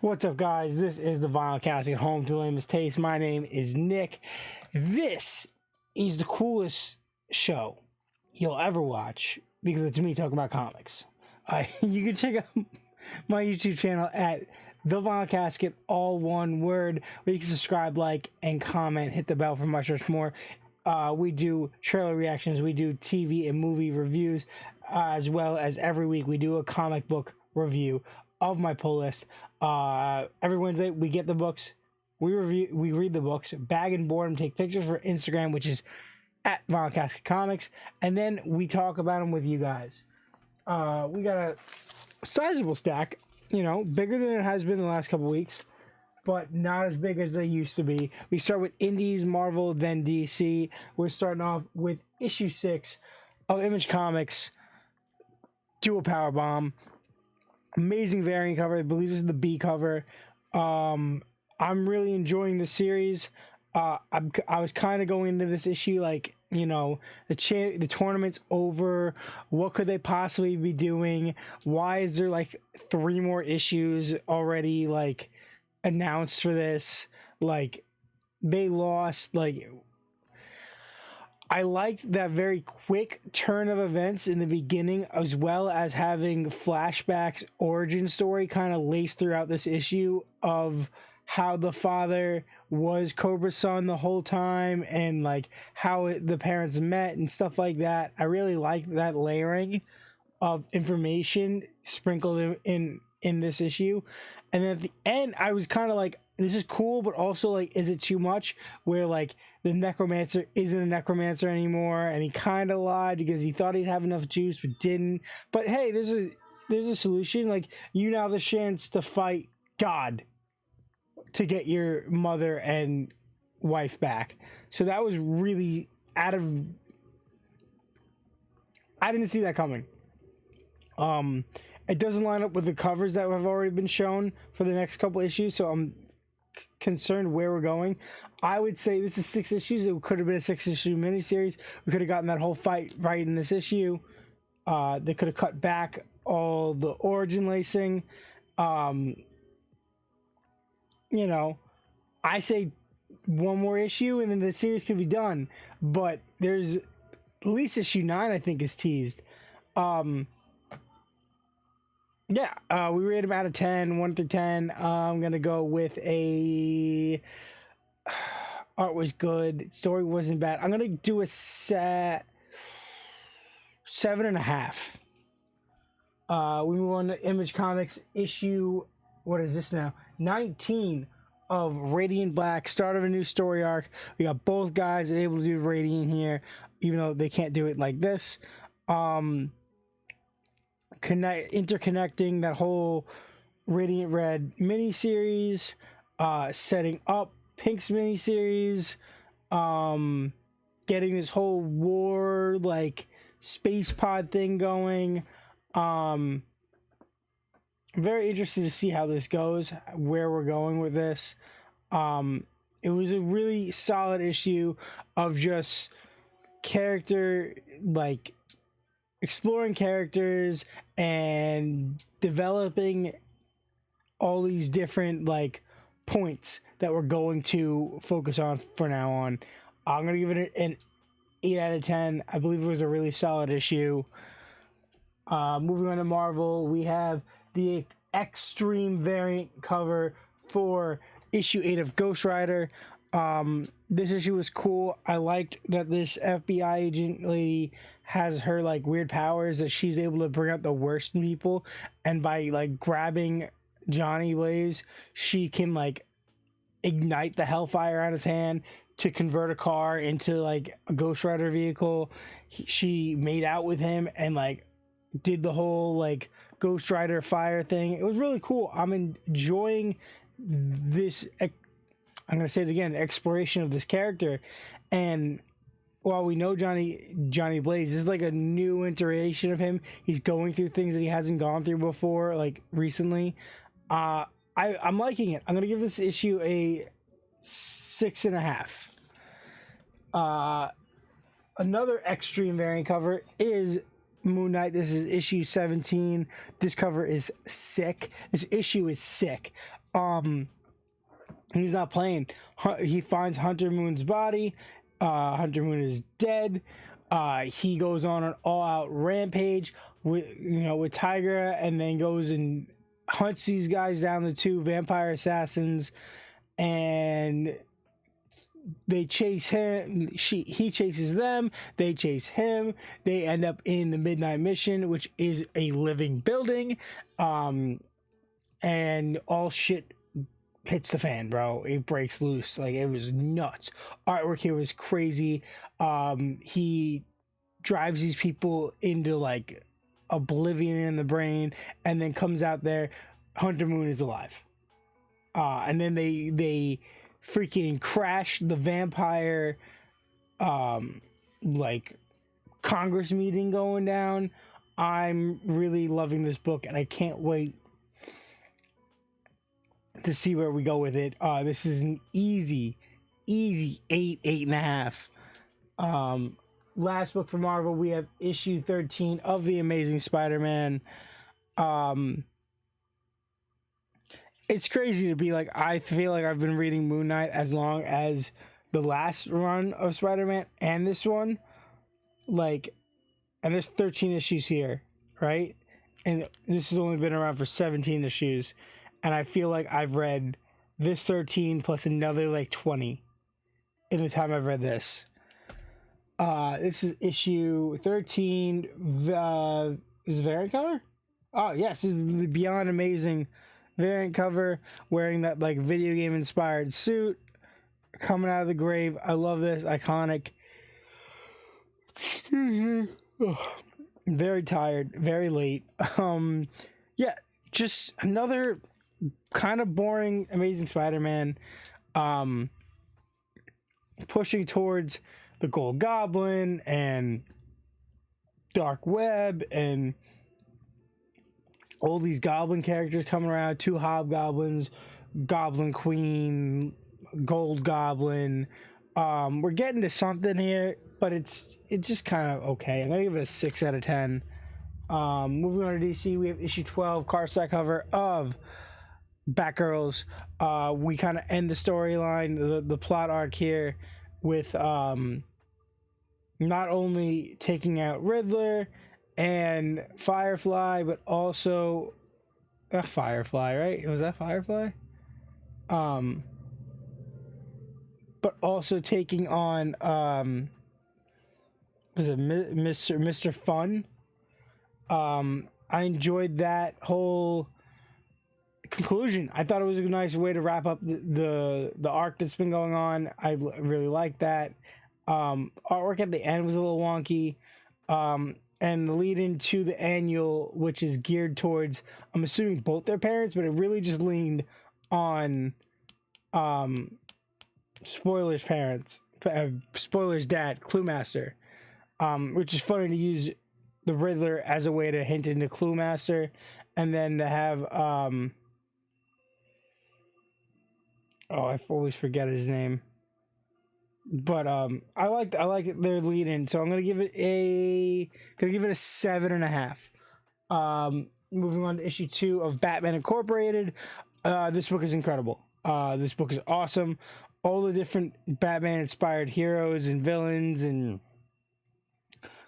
What's up, guys? This is the Vinyl Casket, home to lamest taste. My name is Nick. This is the coolest show you'll ever watch because it's me talking about comics. You can check out my YouTube channel at the Vinyl Casket, all one word, where you can subscribe, like, and comment. Hit the bell for much more. We do trailer reactions, we do TV and movie reviews, as well as every week we do a comic book review of my pull list. Every Wednesday we get the books, we read the books, bag and board them, take pictures for Instagram, which is at Vinyl Casket Comics, and then we talk about them with you guys. We got a sizable stack, bigger than it has been the last couple weeks, but not as big as they used to be. We start with Indies, Marvel, then DC. We're starting off with issue 6 of Image Comics, Dual Power Bomb. Amazing variant cover. I believe this is the B cover. I'm really enjoying the series. I was kind of going into this issue like, the tournament's over. What could they possibly be doing? Why is there like 3 more issues already like announced for this? Like, they lost. Like, I liked that very quick turn of events in the beginning, as well as having flashbacks, origin story kind of laced throughout this issue of how the father was Cobra's son the whole time, and like how the parents met and stuff like that. I really liked that layering of information sprinkled in this issue. And then at the end, I was kind of like, this is cool, but also like, is it too much? Where like the necromancer isn't a necromancer anymore, and he kind of lied because he thought he'd have enough juice but didn't. But hey, there's a solution. Like, you now have the chance to fight God to get your mother and wife back. So that was really I didn't see that coming. It doesn't line up with the covers that have already been shown for the next couple issues, so I'm concerned where we're going. I would say this is 6 issues. It could have been a 6-issue miniseries. We could have gotten that whole fight right in this issue. They could have cut back all the origin lacing. I say 1 more issue and then the series could be done. But there's at least issue 9, I think, is teased. We rate them out of 10, 1 through 10. I'm gonna go with a art was good, story wasn't bad. I'm gonna do a 7.5. We move on to Image Comics issue, what is this now? 19 of Radiant Black, start of a new story arc. We got both guys able to do Radiant here, even though they can't do it like this. Interconnecting that whole Radiant Red miniseries, setting up Pink's miniseries, getting this whole war like space pod thing going. Very interested to see how this goes, where we're going with this. It was a really solid issue of just character, like exploring characters and developing all these different like points that we're going to focus on for now on. I'm gonna give it an 8 out of 10. I believe it was a really solid issue. Moving on to Marvel, we have the extreme variant cover for issue 8 of Ghost Rider. This issue was cool. I liked that this FBI agent lady has her like weird powers, that she's able to bring out the worst in people, and by like grabbing Johnny Blaze, she can like ignite the hellfire on his hand to convert a car into like a Ghost Rider vehicle. She made out with him and like did the whole like Ghost Rider fire thing. It was really cool. I'm enjoying this, I'm going to say it again, exploration of this character. And while we know Johnny Blaze, this is like a new iteration of him. He's going through things that he hasn't gone through before, like recently. I'm liking it. I'm going to give this issue a 6.5. Another extreme variant cover is Moon Knight. This is issue 17. This cover is sick. This issue is sick. He's not playing. He finds Hunter Moon's body. Hunter Moon is dead. He goes on an all-out rampage with Tigra, and then goes and hunts these guys down, the two vampire assassins, and they chase him. He chases them. They chase him. They end up in the Midnight Mission, which is a living building, and all shit hits the fan, bro. It breaks loose. Like, it was nuts. Artwork here was crazy. He drives these people into like oblivion in the brain, and then comes out there. Hunter Moon is alive. And then they freaking crash the vampire like Congress meeting going down. I'm really loving this book, and I can't wait to see where we go with it. This is an easy 8.5. Last book from Marvel, we have issue 13 of The Amazing Spider-Man. It's crazy to be like, I feel like I've been reading Moon Knight as long as the last run of Spider-Man and this one. Like, and there's 13 issues here, right? And this has only been around for 17 issues. And I feel like I've read this 13 plus another like 20 in the time I've read this. This is issue 13. Is it variant cover? Oh, yes. This is the Beyond Amazing variant cover, wearing that like video game inspired suit, coming out of the grave. I love this. Iconic. Very tired, very late. Yeah, just another kind of boring Amazing Spider-Man, pushing towards the Gold Goblin and Dark Web and all these goblin characters coming around. 2 hobgoblins, Goblin Queen, Gold Goblin. We're getting to something here, but it's just kind of okay. I'm gonna give it a 6 out of 10. Moving on to DC, we have issue 12, cardstock cover of Batgirls. We kind of end the storyline, the plot arc here with not only taking out Riddler and Firefly, but also Firefly, right? Was that Firefly? But also taking on was it Mr. Fun? I enjoyed that whole conclusion. I thought it was a nice way to wrap up the arc that's been going on. I really liked that. Artwork at the end was a little wonky. And the lead into the annual, which is geared towards, I'm assuming, both their parents, but it really just leaned on Spoiler's parents, Spoiler's dad, Cluemaster, which is funny to use the Riddler as a way to hint into Cluemaster, and then to have I always forget his name. But I liked their lead in, so I'm gonna give it a 7.5. Moving on to issue 2 of Batman Incorporated. This book is incredible. This book is awesome. All the different Batman inspired heroes and villains, and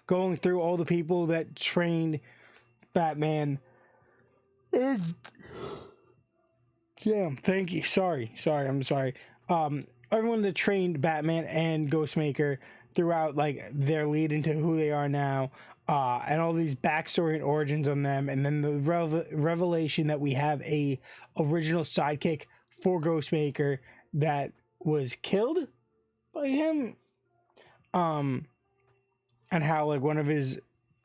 going through all the people that trained Batman. Damn, thank you. Sorry, I'm sorry. Everyone that trained Batman and Ghostmaker throughout, like, their lead into who they are now, and all these backstory and origins on them, and then the revelation that we have a original sidekick for Ghostmaker that was killed by him, and how, like, one of his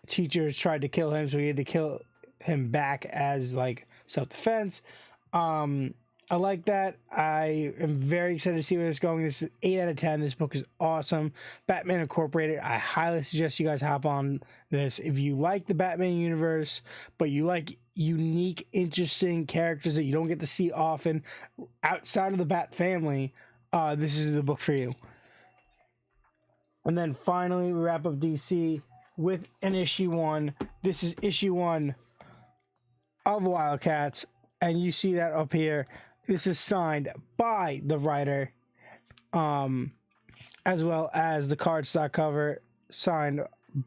teachers tried to kill him, so he had to kill him back as, like, self-defense. I like that. I am very excited to see where it's going. This is 8 out of 10. This book is awesome. Batman Incorporated. I highly suggest you guys hop on this. If you like the Batman universe, but you like unique, interesting characters that you don't get to see often outside of the Bat family, this is the book for you. And then finally, we wrap up DC with an issue 1. This is issue 1 of Wildcats, and you see that up here. This is signed by the writer, as well as the cardstock cover signed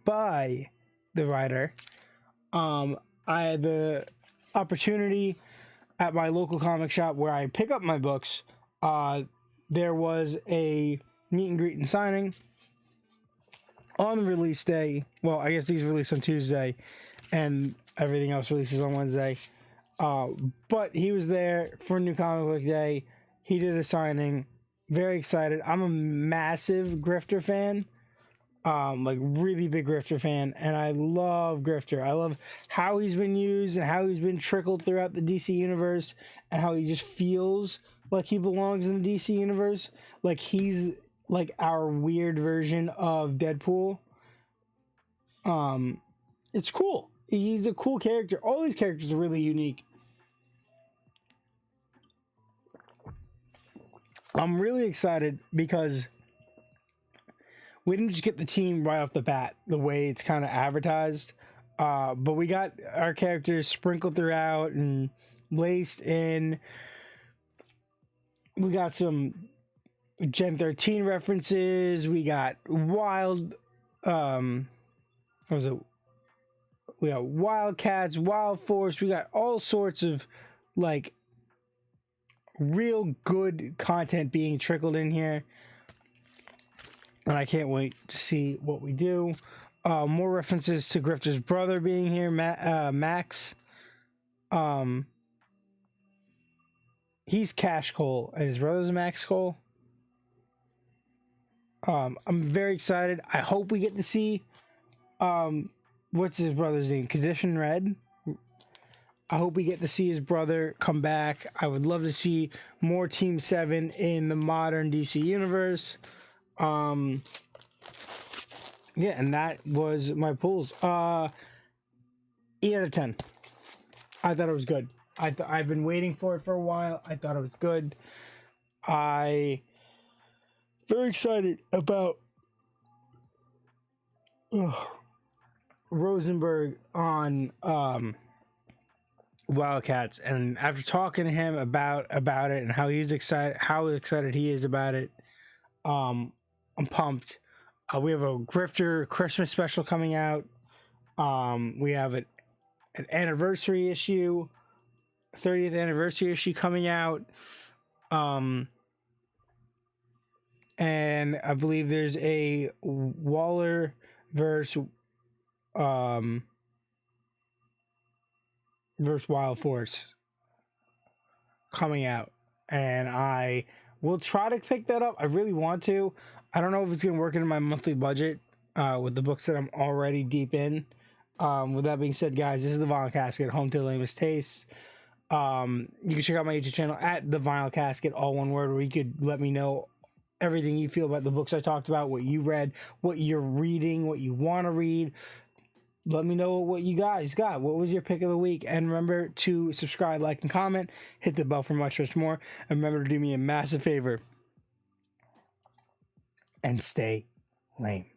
by the writer. I had the opportunity at my local comic shop where I pick up my books. There was a meet and greet and signing on the release day. Well, I guess these release on Tuesday and everything else releases on Wednesday. But he was there for New Comic Book Day. He did a signing. Very excited. I'm a massive Grifter fan. Like really big Grifter fan, and I love Grifter. I love how he's been used and how he's been trickled throughout the DC universe, and how he just feels like he belongs in the DC universe. Like he's like our weird version of Deadpool. It's cool. He's a cool character. All these characters are really unique. I'm really excited because we didn't just get the team right off the bat the way it's kind of advertised, but we got our characters sprinkled throughout and laced in. We got some Gen 13 references. We got wild, what was it? We got Wildcats, Wild Force. We got all sorts of like real good content being trickled in here. And I can't wait to see what we do. More references to Grifter's brother being here, Max. He's Cash Cole, and his brother's Max Cole. I'm very excited. I hope we get to see, what's his brother's name? Condition Red. I hope we get to see his brother come back. I would love to see more Team 7 in the modern DC universe. Yeah, and that was my pulls. 8 out of 10. I thought it was good. I've been waiting for it for a while. I thought it was good. I very excited about Rosenberg on Wildcats, and after talking to him about it and how excited he is about it, I'm pumped. We have a Grifter Christmas special coming out. We have an anniversary issue, 30th anniversary issue coming out. And I believe there's a Waller versus Wild Force coming out, and I will try to pick that up. I really want to. I don't know if it's going to work into my monthly budget with the books that I'm already deep in. With that being said, guys, this is the Vinyl Casket, home to the lamest tastes. You can check out my YouTube channel at the Vinyl Casket, all one word, where you could let me know everything you feel about the books I talked about, what you read, what you're reading, what you want to read. Let me know what you guys got. What was your pick of the week? And remember to subscribe, like, and comment. Hit the bell for much, much more. And remember to do me a massive favor and stay lame.